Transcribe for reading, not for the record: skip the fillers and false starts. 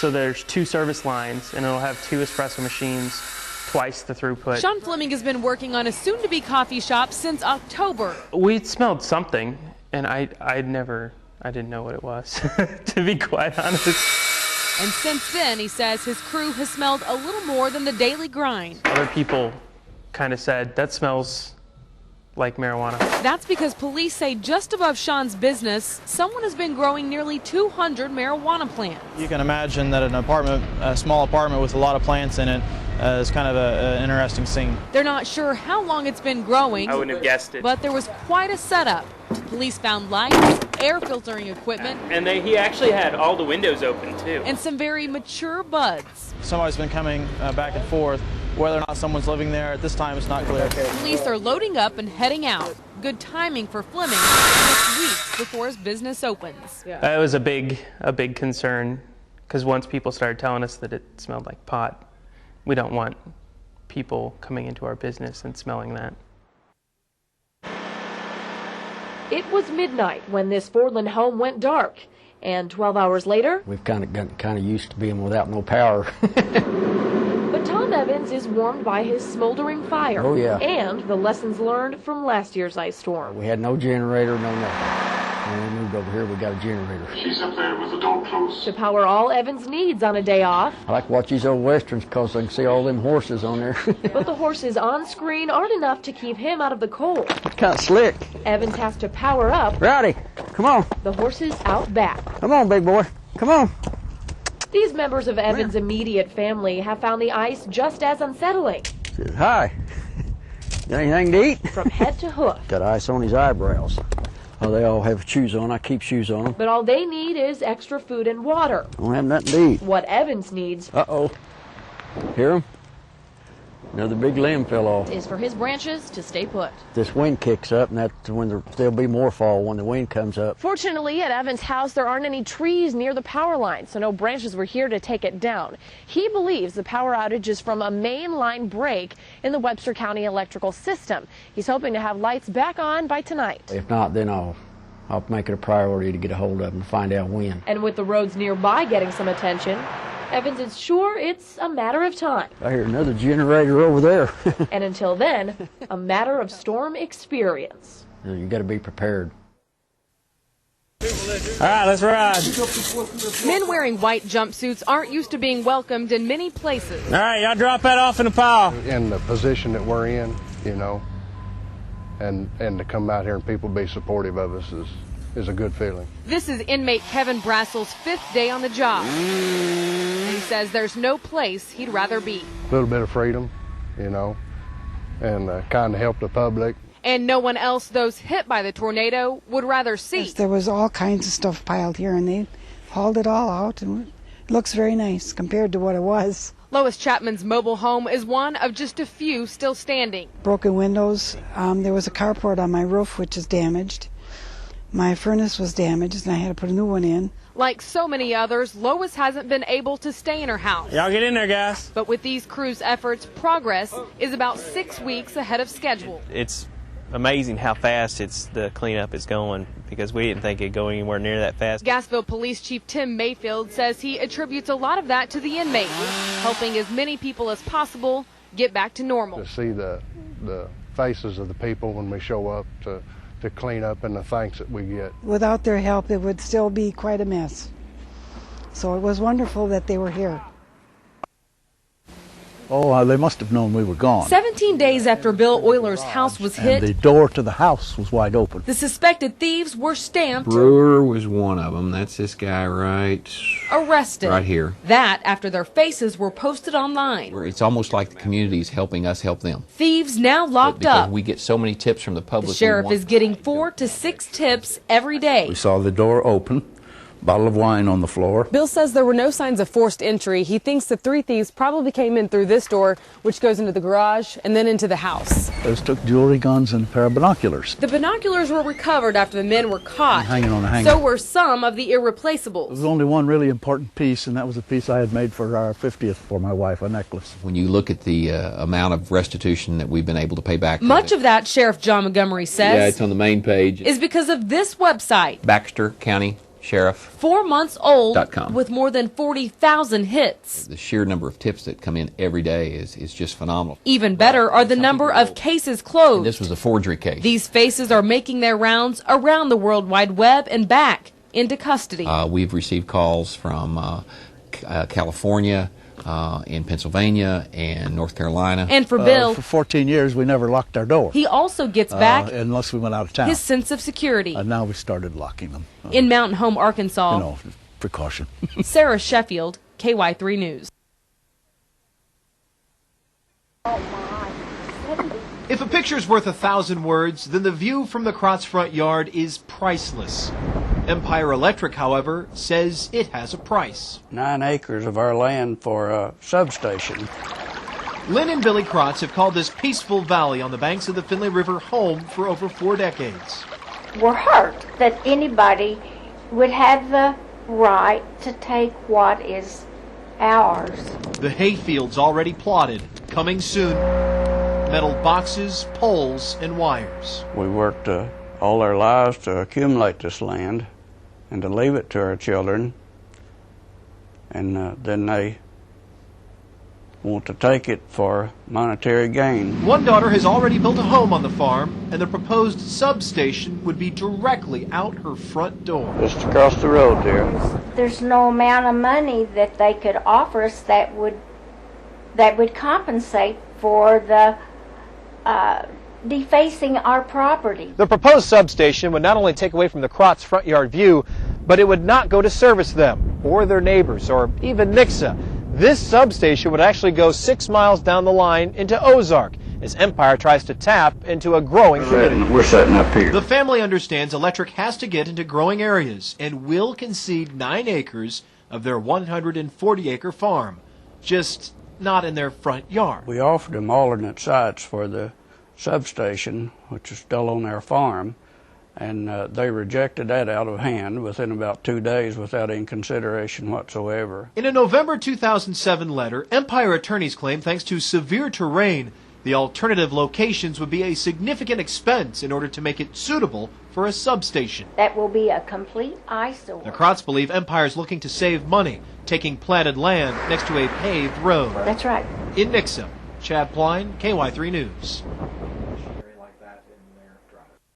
So there's 2 service lines, and it'll have 2 espresso machines, twice the throughput. Sean Fleming has been working on a soon-to-be coffee shop since October. We smelled something, and I didn't know what it was, to be quite honest. And since then, he says his crew has smelled a little more than the daily grind. Other people kind of said, that smells like marijuana. That's because police say just above Sean's business, someone has been growing nearly 200 marijuana plants. You can imagine that a small apartment with a lot of plants in it is kind of an interesting scene. They're not sure how long it's been growing. I wouldn't have guessed it. But there was quite a setup. Police found lights, air filtering equipment. And he actually had all the windows open, too. And some very mature buds. Somebody's been coming back and forth. Whether or not someone's living there, at this time it's not clear. Police are loading up and heading out. Good timing for Fleming, just weeks before his business opens. It was a big concern, because once people started telling us that it smelled like pot, we don't want people coming into our business and smelling that. It was midnight when this Fordland home went dark, and 12 hours later, we've kind of gotten used to being without no power. But Tom Evans is warmed by his smoldering fire. Oh, yeah. And the lessons learned from last year's ice storm. We had no generator, no nothing. When we moved over here, we got a generator. She's up there with the door closed. To power all Evans needs on a day off. I like to watch these old westerns because I can see all them horses on there. But the horses on screen aren't enough to keep him out of the cold. It's kind of slick. Evans has to power up. Rowdy, come on. The horses out back. Come on, big boy. Come on. These members of Evans' immediate family have found the ice just as unsettling. Says, hi. Got anything to eat? From head to hoof. Got ice on his eyebrows. Oh, they all have shoes on. I keep shoes on them. But all they need is extra food and water. Don't have nothing to eat. What Evans needs. Uh-oh. Hear him? Another big limb fell off. Is for his branches to stay put. This wind kicks up, and that's when there'll be more fall when the wind comes up. Fortunately, at Evans' house, there aren't any trees near the power line, so no branches were here to take it down. He believes the power outage is from a main line break in the Webster County electrical system. He's hoping to have lights back on by tonight. If not, then I'll make it a priority to get a hold of them and find out when. And with the roads nearby getting some attention, Evans is sure it's a matter of time. I hear another generator over there. And until then, a matter of storm experience. You got to be prepared. All right, let's ride. Men wearing white jumpsuits aren't used to being welcomed in many places. All right, y'all drop that off in the pile. In the position that we're in, you know, and to come out here and people be supportive of us is a good feeling. This is inmate Kevin Brassel's 5th day on the job. And he says there's no place he'd rather be. A little bit of freedom, you know, and kind of help the public. And no one else those hit by the tornado would rather see. Yes, there was all kinds of stuff piled here, and they hauled it all out, and it looks very nice compared to what it was. Lois Chapman's mobile home is one of just a few still standing. Broken windows. There was a carport on my roof, which is damaged. My furnace was damaged, and I had to put a new one in. Like so many others, Lois hasn't been able to stay in her house. Y'all get in there, guys. But with these crews' efforts, progress is about 6 weeks ahead of schedule. It's amazing how fast the cleanup is going, because we didn't think it'd go anywhere near that fast. Gasville Police Chief Tim Mayfield says he attributes a lot of that to the inmates, helping as many people as possible get back to normal. To see the faces of the people when we show up to clean up and the thanks that we get. Without their help, it would still be quite a mess. So it was wonderful that they were here. Oh, they must have known we were gone. 17 days after Bill Euler's house was hit, And the door to the house was wide open. the suspected thieves were stamped, Brewer was one of them. That's this guy right arrested. here. That after their faces were posted online. It's almost like the community is helping us help them. Thieves now locked Because up. we get so many tips from the The public. sheriff is getting 4 to 6 tips every day. We saw the door open, bottle of wine on the floor. Bill says there were no signs of forced entry. He thinks the 3 thieves probably came in through this door, which goes into the garage, and then into the house. Those took jewelry, guns, and a pair of binoculars. The binoculars were recovered after the men were caught. Hanging on a hanger. So were some of the There irreplaceables. was only one really important piece, and that was a piece I had made for our 50th for my wife, a necklace. When you look at the amount of restitution that we've been able to pay back. Much of that, Sheriff John Montgomery says, Yeah, it's on the main page. is because of this website. Baxter County Sheriff. 4 months old .com. with more than 40,000 hits. The sheer number of tips that come in every day is just phenomenal. Even better are the number of cases closed. And this was a forgery case. These faces are making their rounds around the World Wide Web and back into custody. We've received calls from California, in Pennsylvania, and North Carolina. And for Bill, for 14 years, we never locked our door. he also gets back unless we went out of town. his sense of security. And now we started locking them. In Mountain Home, Arkansas, You know, precaution. Sarah Sheffield, KY3 News. If a picture's worth 1,000 words, then the view from the Crotts' front yard is priceless. Empire Electric, however, says it has a price. 9 acres of our land for a substation. Lynn and Billy Crotts have called this peaceful valley on the banks of the Finley River home for over 4 decades. We're hurt that anybody would have the right to take what is ours. The hayfield's already plotted, coming soon. Metal boxes, poles, and wires. We worked all our lives to accumulate this land and to leave it to our children, and then they want to take it for monetary gain. One daughter has already built a home on the farm, and the proposed substation would be directly out her front door. Just across the road there. There's no amount of money that they could offer us that would compensate for the defacing our property. The proposed substation would not only take away from the Crotts' front yard view, but it would not go to service them, or their neighbors, or even Nixa. This substation would actually go 6 miles down the line into Ozark, as Empire tries to tap into a growing community. We're setting up here. The family understands Electric has to get into growing areas and will concede 9 acres of their 140-acre farm, just not in their front yard. We offered them alternate sites for the substation, which is still on their farm, and they rejected that out of hand within about 2 days without any consideration whatsoever. In a November 2007 letter, Empire attorneys claim thanks to severe terrain, the alternative locations would be a significant expense in order to make it suitable for a substation. That will be a complete eyesore. The Crotts believe Empire is looking to save money, taking platted land next to a paved road. That's right. In Nixa, Chad Pline, KY3 News.